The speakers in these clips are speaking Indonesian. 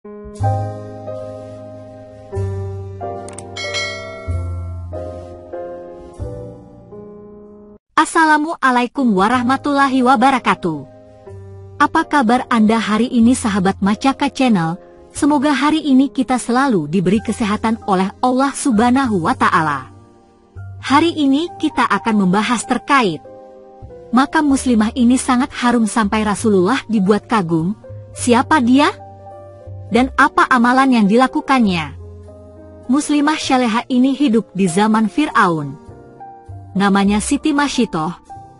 Assalamualaikum warahmatullahi wabarakatuh. Apa kabar Anda hari ini sahabat Macaka Channel? Semoga hari ini kita selalu diberi kesehatan oleh Allah Subhanahu wa Ta'ala. Hari ini kita akan membahas terkait makam muslimah ini sangat harum sampai Rasulullah dibuat kagum. Siapa dia? Dan apa amalan yang dilakukannya? Muslimah Syalehah ini hidup di zaman Fir'aun. Namanya Siti Masyitoh.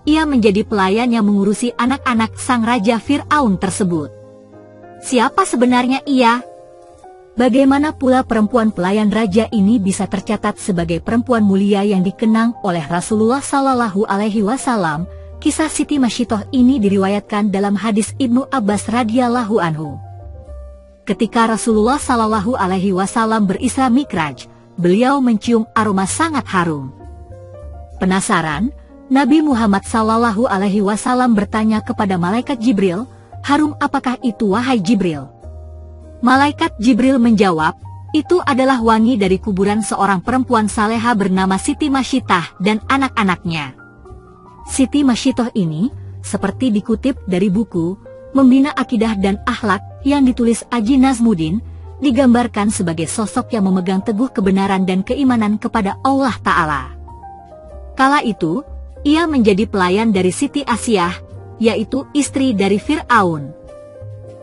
Ia menjadi pelayan yang mengurusi anak-anak sang raja Fir'aun tersebut. Siapa sebenarnya ia? Bagaimana pula perempuan pelayan raja ini bisa tercatat sebagai perempuan mulia yang dikenang oleh Rasulullah Sallallahu Alaihi Wasallam? Kisah Siti Masyitoh ini diriwayatkan dalam hadis Ibnu Abbas radhiyallahu anhu. Ketika Rasulullah Sallallahu Alaihi Wasallam berisra Mikraj, beliau mencium aroma sangat harum. Penasaran, Nabi Muhammad Sallallahu Alaihi Wasallam bertanya kepada Malaikat Jibril, "Harum apakah itu wahai Jibril?" Malaikat Jibril menjawab, "Itu adalah wangi dari kuburan seorang perempuan saleha bernama Siti Masyitah dan anak-anaknya." Siti Masyitoh ini, seperti dikutip dari buku Membina Akidah dan Akhlak yang ditulis Aji Nazmuddin, digambarkan sebagai sosok yang memegang teguh kebenaran dan keimanan kepada Allah Ta'ala. Kala itu, ia menjadi pelayan dari Siti Asyah, yaitu istri dari Fir'aun.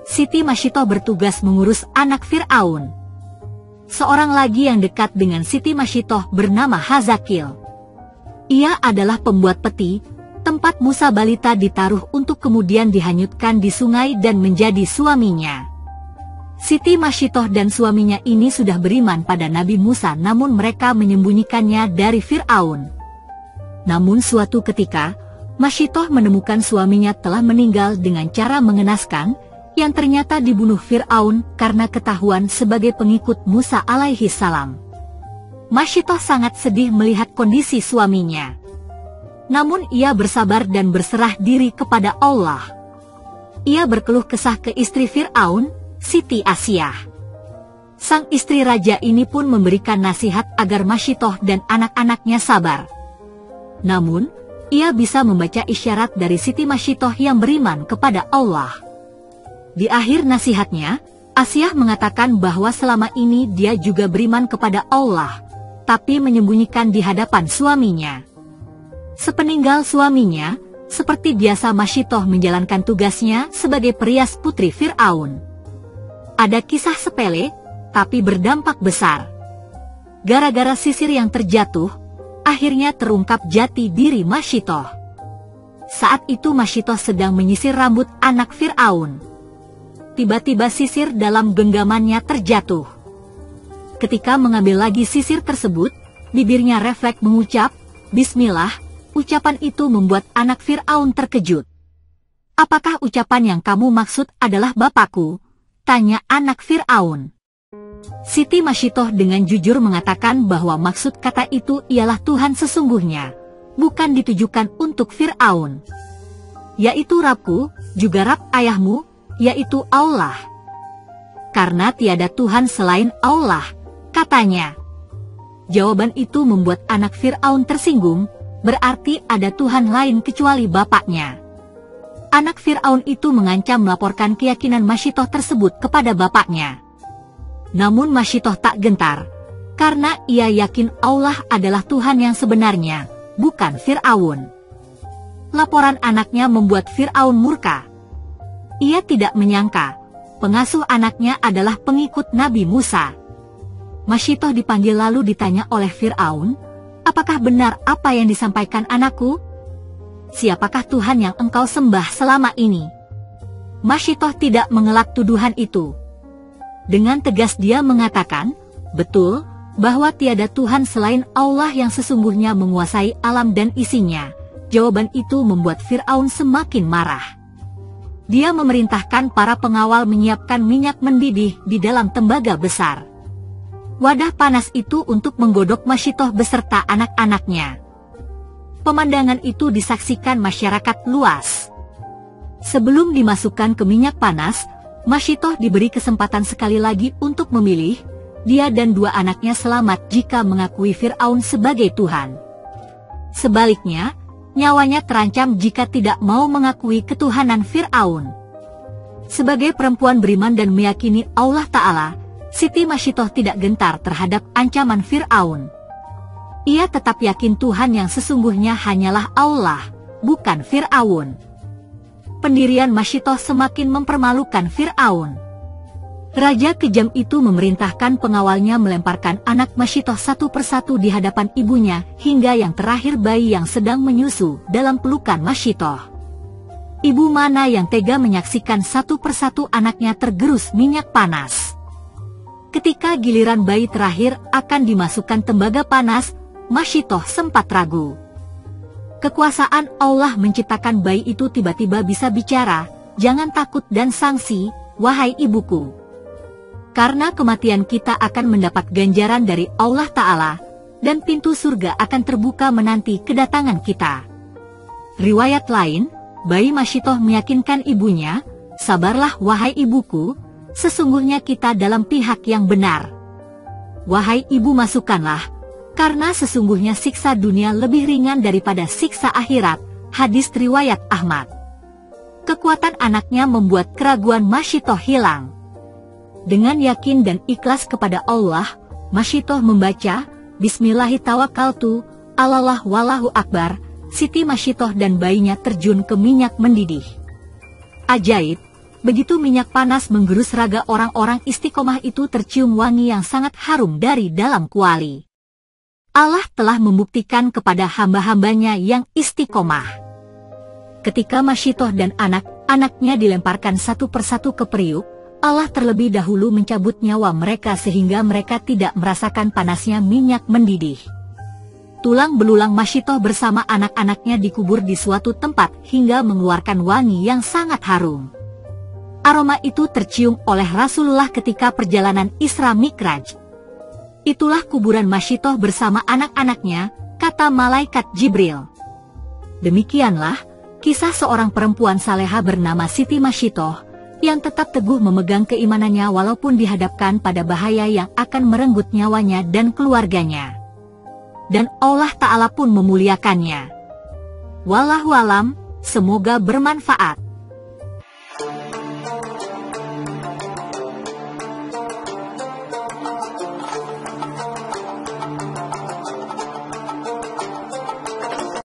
Siti Masyitoh bertugas mengurus anak Fir'aun. Seorang lagi yang dekat dengan Siti Masyitoh bernama Hazakil. Ia adalah pembuat peti, tempat Musa balita ditaruh untuk kemudian dihanyutkan di sungai dan menjadi suaminya. Siti Masyitoh dan suaminya ini sudah beriman pada Nabi Musa, namun mereka menyembunyikannya dari Fir'aun. Namun suatu ketika, Masyitoh menemukan suaminya telah meninggal dengan cara mengenaskan, yang ternyata dibunuh Fir'aun karena ketahuan sebagai pengikut Musa alaihi salam. Masyitoh sangat sedih melihat kondisi suaminya. Namun ia bersabar dan berserah diri kepada Allah. Ia berkeluh kesah ke istri Fir'aun, Siti Asyah. Sang istri raja ini pun memberikan nasihat agar Masyitoh dan anak-anaknya sabar. Namun, ia bisa membaca isyarat dari Siti Masyitoh yang beriman kepada Allah. Di akhir nasihatnya, Asyah mengatakan bahwa selama ini dia juga beriman kepada Allah, tapi menyembunyikan di hadapan suaminya. Sepeninggal suaminya, seperti biasa Masyitoh menjalankan tugasnya sebagai perias putri Fir'aun. Ada kisah sepele, tapi berdampak besar. Gara-gara sisir yang terjatuh, akhirnya terungkap jati diri Masyitoh. Saat itu Masyitoh sedang menyisir rambut anak Fir'aun. Tiba-tiba sisir dalam genggamannya terjatuh. Ketika mengambil lagi sisir tersebut, bibirnya refleks mengucap, "Bismillah." Ucapan itu membuat anak Fir'aun terkejut. "Apakah ucapan yang kamu maksud adalah bapakku?" tanya anak Fir'aun. Siti Masyitoh dengan jujur mengatakan bahwa maksud kata itu ialah Tuhan sesungguhnya, bukan ditujukan untuk Fir'aun. Yaitu Rabbku, juga Rabb ayahmu, yaitu Allah. Karena tiada Tuhan selain Allah, katanya. Jawaban itu membuat anak Fir'aun tersinggung, berarti ada Tuhan lain kecuali bapaknya. Anak Fir'aun itu mengancam melaporkan keyakinan Masyitoh tersebut kepada bapaknya. Namun Masyitoh tak gentar, karena ia yakin Allah adalah Tuhan yang sebenarnya, bukan Fir'aun. Laporan anaknya membuat Fir'aun murka. Ia tidak menyangka, pengasuh anaknya adalah pengikut Nabi Musa. Masyitoh dipanggil lalu ditanya oleh Fir'aun, "Apakah benar apa yang disampaikan anakku? Siapakah Tuhan yang engkau sembah selama ini?" Masyitoh tidak mengelak tuduhan itu. Dengan tegas dia mengatakan, "Betul, bahwa tiada Tuhan selain Allah yang sesungguhnya menguasai alam dan isinya." Jawaban itu membuat Fir'aun semakin marah. Dia memerintahkan para pengawal menyiapkan minyak mendidih di dalam tembaga besar. Wadah panas itu untuk menggodok Masyitoh beserta anak-anaknya. Pemandangan itu disaksikan masyarakat luas. Sebelum dimasukkan ke minyak panas, Masyitoh diberi kesempatan sekali lagi untuk memilih. Dia dan dua anaknya selamat jika mengakui Fir'aun sebagai Tuhan. Sebaliknya, nyawanya terancam jika tidak mau mengakui ketuhanan Fir'aun. Sebagai perempuan beriman dan meyakini Allah Ta'ala, Siti Masyitoh tidak gentar terhadap ancaman Fir'aun. Ia tetap yakin Tuhan yang sesungguhnya hanyalah Allah, bukan Fir'aun. Pendirian Masyitoh semakin mempermalukan Fir'aun. Raja kejam itu memerintahkan pengawalnya melemparkan anak Masyitoh satu persatu di hadapan ibunya, hingga yang terakhir bayi yang sedang menyusu dalam pelukan Masyitoh. Ibu mana yang tega menyaksikan satu persatu anaknya tergerus minyak panas. Ketika giliran bayi terakhir akan dimasukkan tembaga panas, Masyitoh sempat ragu. Kekuasaan Allah menciptakan bayi itu tiba-tiba bisa bicara, "Jangan takut dan sangsi, wahai ibuku. Karena kematian kita akan mendapat ganjaran dari Allah Ta'ala, dan pintu surga akan terbuka menanti kedatangan kita." Riwayat lain, bayi Masyitoh meyakinkan ibunya, "Sabarlah wahai ibuku, sesungguhnya kita dalam pihak yang benar. Wahai ibu, masukkanlah, karena sesungguhnya siksa dunia lebih ringan daripada siksa akhirat." Hadis riwayat Ahmad. Kekuatan anaknya membuat keraguan Masyitoh hilang. Dengan yakin dan ikhlas kepada Allah, Masyitoh membaca, "Bismillahirrahmanirrahim, Allah wallahu akbar." Siti Masyitoh dan bayinya terjun ke minyak mendidih. Ajaib, begitu minyak panas menggerus raga orang-orang istiqomah itu tercium wangi yang sangat harum dari dalam kuali. Allah telah membuktikan kepada hamba-hambanya yang istiqomah. Ketika Masyitoh dan anak-anaknya dilemparkan satu persatu ke periuk, Allah terlebih dahulu mencabut nyawa mereka sehingga mereka tidak merasakan panasnya minyak mendidih. Tulang belulang Masyitoh bersama anak-anaknya dikubur di suatu tempat hingga mengeluarkan wangi yang sangat harum. Aroma itu tercium oleh Rasulullah ketika perjalanan Isra Mi'raj. "Itulah kuburan Masyitoh bersama anak-anaknya," kata malaikat Jibril. Demikianlah kisah seorang perempuan saleha bernama Siti Masyitoh yang tetap teguh memegang keimanannya walaupun dihadapkan pada bahaya yang akan merenggut nyawanya dan keluarganya. Dan Allah Ta'ala pun memuliakannya. Wallahu alam, semoga bermanfaat.